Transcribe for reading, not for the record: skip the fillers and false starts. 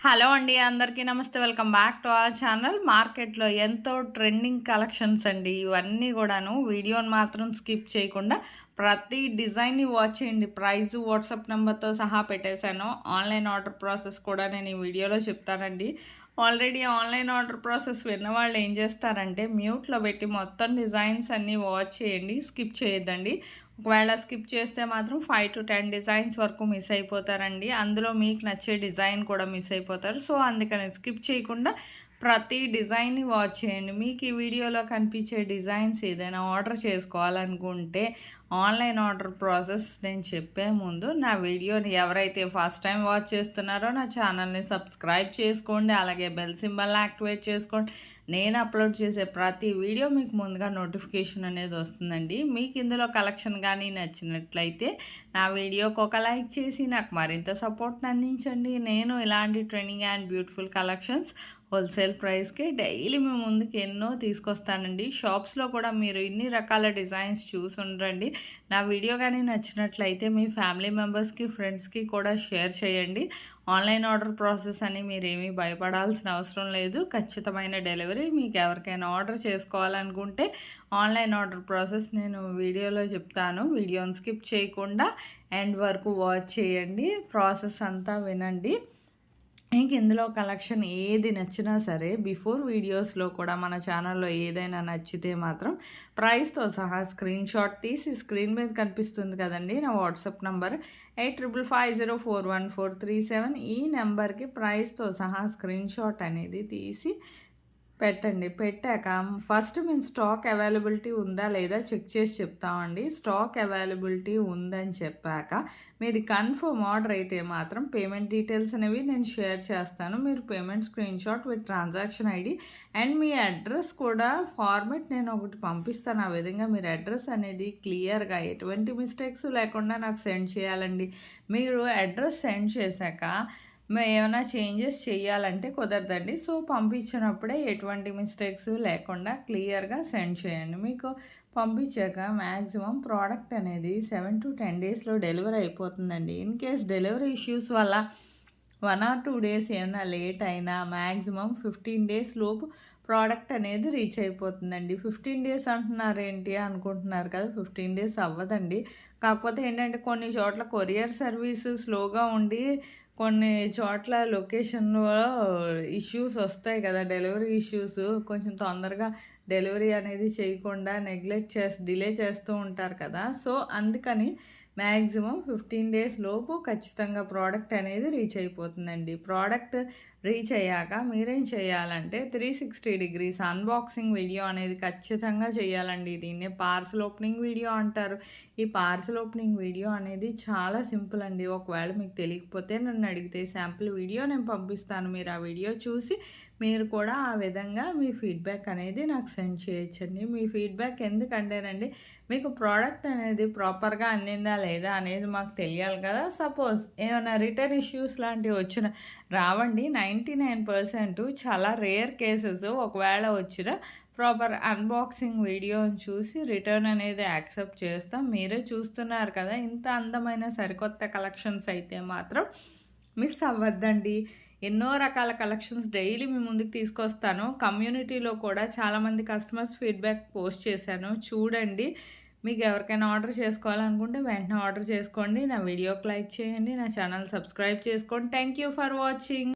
Hello అండి, అందరికీ నమస్తే. Welcome back to our channel. మార్కెట్లో ఎంతో ట్రెండింగ్ కలెక్షన్స్ అండి ఇవన్నీ కూడాను. వీడియోని మాత్రం స్కిప్ చేయకుండా ప్రతి డిజైన్ని వాచ్ చేయండి. ప్రైస్ వాట్సాప్ నెంబర్తో సహా పెట్టేశాను. ఆన్లైన్ ఆర్డర్ ప్రాసెస్ కూడా నేను ఈ వీడియోలో చెప్తానండి. ఆల్రెడీ ఆన్లైన్ ఆర్డర్ ప్రాసెస్ విన్న వాళ్ళు ఏం చేస్తారంటే మ్యూట్లో పెట్టి మొత్తం డిజైన్స్ అన్నీ వాచ్ చేయండి, స్కిప్ చేయొద్దండి. ఒకవేళ స్కిప్ చేస్తే మాత్రం 5 to 10 డిజైన్స్ వరకు మిస్ అయిపోతారండి. అందులో మీకు నచ్చే డిజైన్ కూడా మిస్ అయిపోతారు. సో అందుకని స్కిప్ చేయకుండా ప్రతి డిజైన్ని వాచ్ చేయండి. మీకు ఈ వీడియోలో కనిపించే డిజైన్స్ ఏదైనా ఆర్డర్ చేసుకోవాలనుకుంటే ఆన్లైన్ ఆర్డర్ ప్రాసెస్ నేను చెప్పే ముందు నా వీడియోని ఎవరైతే ఫస్ట్ టైం వాచ్ చేస్తున్నారో నా ఛానల్ని సబ్స్క్రైబ్ చేసుకోండి. అలాగే బెల్ సింబల్ని యాక్టివేట్ చేసుకోండి. నేను అప్లోడ్ చేసే ప్రతి వీడియో మీకు ముందుగా నోటిఫికేషన్ అనేది వస్తుందండి. మీకు ఇందులో కలెక్షన్ కానీ నచ్చినట్లయితే నా వీడియోకి ఒక లైక్ చేసి నాకు మరింత సపోర్ట్ని అందించండి. నేను ఇలాంటి trending and beautiful collections wholesale ప్రైస్కి డైలీ మీ ముందుకు ఎన్నో తీసుకొస్తానండి. షాప్స్లో కూడా మీరు ఇన్ని రకాల డిజైన్స్ చూసి ఉండండి. నా వీడియో కానీ నచ్చినట్లయితే మీ ఫ్యామిలీ మెంబర్స్కి, ఫ్రెండ్స్కి కూడా షేర్ చేయండి. ఆన్లైన్ ఆర్డర్ ప్రాసెస్ అని మీరేమీ భయపడాల్సిన అవసరం లేదు. ఖచ్చితమైన డెలివరీ. మీకు ఎవరికైనా ఆర్డర్ చేసుకోవాలనుకుంటే ఆన్లైన్ ఆర్డర్ ప్రాసెస్ నేను వీడియోలో చెప్తాను. వీడియోని స్కిప్ చేయకుండా ఎండ్ వరకు వాచ్ చేయండి. ప్రాసెస్ అంతా వినండి. మీకు ఇందులో కలెక్షన్ ఏది నచ్చినా సరే బిఫోర్ వీడియోస్లో కూడా మన ఛానల్లో ఏదైనా నచ్చితే మాత్రం ప్రైస్తో సహా స్క్రీన్ షాట్ తీసి స్క్రీన్ మీద కనిపిస్తుంది కదండి నా వాట్సాప్ నంబర్ 8550414437. ఈ నెంబర్కి ప్రైస్తో సహా స్క్రీన్ షాట్ అనేది తీసి పెట్టండి. పెట్టాక ఫస్ట్ మేము స్టాక్ అవైలబిలిటీ ఉందా లేదా చెక్ చేసి చెప్తామండి. స్టాక్ అవైలబిలిటీ ఉందని చెప్పాక మీది కన్ఫర్మ్ ఆర్డర్ అయితే మాత్రం పేమెంట్ డీటెయిల్స్ అనేవి నేను షేర్ చేస్తాను. మీరు payment screen shot with transaction ID and me address కూడా ఫార్మెట్ నేను ఒకటి పంపిస్తాను. ఆ విధంగా మీరు అడ్రస్ అనేది క్లియర్గా ఎటువంటి మిస్టేక్స్ లేకుండా నాకు సెండ్ చేయాలండి. మీరు అడ్రస్ సెండ్ చేశాక ఏమైనా చేంజెస్ చేయాలంటే కుదరదండి. సో పంపించినప్పుడే ఎటువంటి మిస్టేక్స్ లేకుండా క్లియర్గా సెండ్ చేయండి. మీకు పంపించాక మ్యాక్సిమం ప్రోడక్ట్ అనేది 7 to 10 డేస్లో డెలివరీ అయిపోతుందండి. ఇన్ కేస్ డెలివరీ ఇష్యూస్ వల్ల 1 or 2 డేస్ ఏమైనా లేట్ అయినా మ్యాక్సిమం 15 డేస్ లోపు ప్రోడక్ట్ అనేది రీచ్ అయిపోతుందండి. 15 డేస్ అంటున్నారు ఏంటి అనుకుంటున్నారు కదా, 15 డేస్ అవ్వదండి. కాకపోతే ఏంటంటే కొన్ని చోట్ల కొరియర్ సర్వీస్ స్లోగా ఉండి కొన్ని చోట్ల లొకేషన్లో ఇష్యూస్ వస్తాయి కదా, డెలివరీ ఇష్యూస్. కొంచెం తొందరగా డెలివరీ అనేది చేయకుండా డిలే చేస్తూ ఉంటారు కదా. సో అందుకని మ్యాక్సిమం 15 డేస్ లోపు ఖచ్చితంగా ప్రోడక్ట్ అనేది రీచ్ అయిపోతుందండి. ప్రోడక్ట్ రీచ్ అయ్యాక మీరేం చేయాలంటే 360 degrees అన్బాక్సింగ్ వీడియో అనేది ఖచ్చితంగా చేయాలండి. దీన్నే పార్సల్ ఓపెనింగ్ వీడియో అంటారు. ఈ పార్సల్ ఓపెనింగ్ వీడియో అనేది చాలా సింపుల్ అండి. ఒకవేళ మీకు తెలియకపోతే నన్ను అడిగితే శాంపుల్ వీడియో నేను పంపిస్తాను. మీరు ఆ వీడియో చూసి మీరు కూడా ఆ విధంగా మీ ఫీడ్బ్యాక్ అనేది నాకు సెండ్ చేయొచ్చండి. మీ ఫీడ్బ్యాక్ ఎందుకంటేనండి మీకు ప్రోడక్ట్ అనేది ప్రాపర్గా అందిందా లేదా అనేది మాకు తెలియాలి కదా. సపోజ్ ఏమైనా రిటర్న్ ఇష్యూస్ లాంటివి వచ్చిన రావండి. 99% చాలా రేర్ కేసెస్ ఒకవేళ వచ్చిన ప్రాపర్ అన్బాక్సింగ్ వీడియోని చూసి రిటర్న్ అనేది యాక్సెప్ట్ చేస్తాం. మీరే చూస్తున్నారు కదా, ఇంత అందమైన సరికొత్త కలెక్షన్స్ అయితే మాత్రం మిస్ అవ్వద్దండి. ఎన్నో రకాల కలెక్షన్స్ డైలీ మీ ముందుకు తీసుకొస్తాను. కమ్యూనిటీలో కూడా చాలామంది కస్టమర్స్ ఫీడ్బ్యాక్ పోస్ట్ చేశాను, చూడండి. మీకు ఎవరికైనా ఆర్డర్ చేసుకోవాలనుకుంటే వెంటనే ఆర్డర్ చేసుకోండి. నా వీడియోకి లైక్ చేయండి, నా ఛానల్ సబ్స్క్రైబ్ చేసుకోండి. Thank you for watching.